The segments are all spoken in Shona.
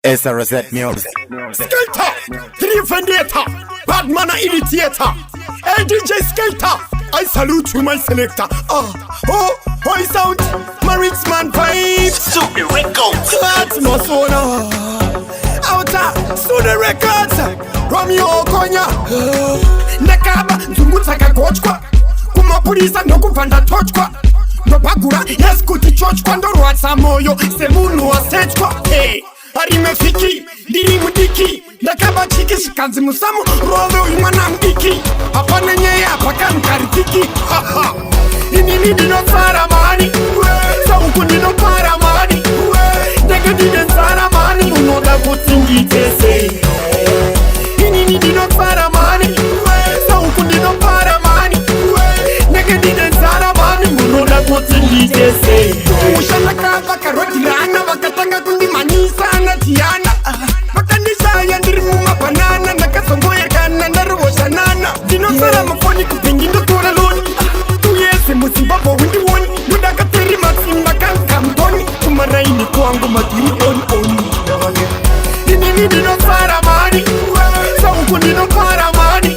SRZ Music. Skater, three vendetta, bad man irritator. Hey DJ Skater, I salute you my selector. Boy sound, my rich man vibe. SUDE records. That's my soda. Outer, SUDE records. Romeo Konya. Nakaba, Zimdancehall kochwa. Kumapuriza ndokuvanda tochwa. Ndopagura, yes kuti chochwa. Ndorwatsa moyo, semunhu wasechwa. Hey. Arimefiki, diri mudiki. Nakaba chiki shikanzi musamu. Rolo imana mdiki. Hapana nyeye apaka mkaritiki. Inini ndinotsara mani. Sauku ndinopara mani. Ndege ndinotsara mani. Unoda kuti ngitese. Inini ndinotsara mani. Sauku ndinopara mani. Ndege ndinotsara mani. Unoda kuti ngitese. Ushanaka vakarodirana vakatanga kundimanisa anatiana. Vakanisaya ndiri mumabanana. Ndakazongoyekana ndarivoshanana. Ndinotsara mafoni kupengi ndotora loni. Tuyese muzimbabwe windiwoni. Mudakateri matsimba kankamtoni. Kumaraini kwangu madiri on. Inini ndinotsara mani. Sauku ndinopara mani.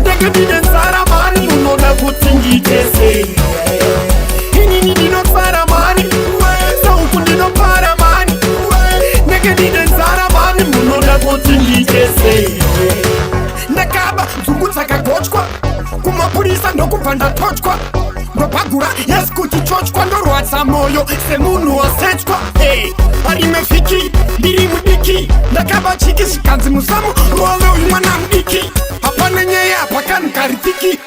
Ndege ndinotsara mani. Unoda kuti ngitese. Inini ndinotsara mani. Sauku ndinopara mani. Ndege ndinotsara mani. Unoda kuti ngitese. Ndakaba Zimdancehall kochwa. Kumapurisa ndokuvanda tochwa. Ndopagura yes kuti chochwa. Ndorwatsa moyo semunhu wasechwa. Hey, arimefiki, diri mudiki. Ndakaba chiki shikanzi musamu. Rolo imana mdiki. Hapana nyeye apaka mkaritiki.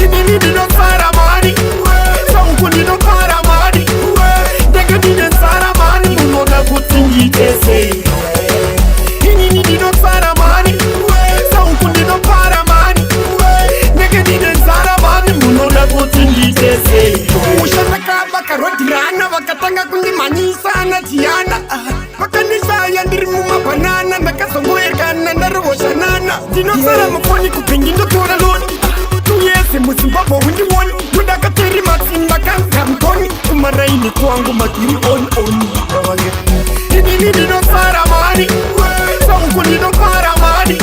Inini ndinotsara mani. Sauku ndinopara mani. Ndege ndinotsara mani. Unoda kuti ngitese. Inini ndinotsara mani. Sauku ndinopara mani. Ndege ndinotsara mani. Unoda kuti ngitese. Ushanaka vakarodirana vakatanga kundimanyisa anatiana. Vakanisaya ndiri mumabanana. Ndakazongoyekana ndarivoshanana. Ndinotsara mafoni kupengi ndotora loni. Tuyese muzimbabwe windiwoni. Mudakateri matsimba kankamtoni. Kumaraini kwangu madiri on. Inini ndinotsara mani. Sauku ndinopara mani.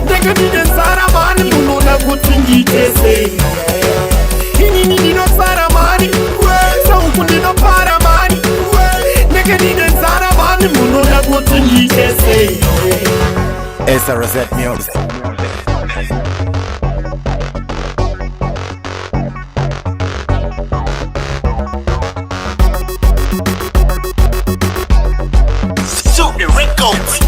Ndege ndinotsara mani. Unoda kuti ngitese. Inini ndinotsara mani. Sauku ndinopara mani. Ndege ndinotsara mani. Unoda kuti ngitese. SRZ Music. SUDE records.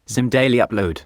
Zimdaily upload.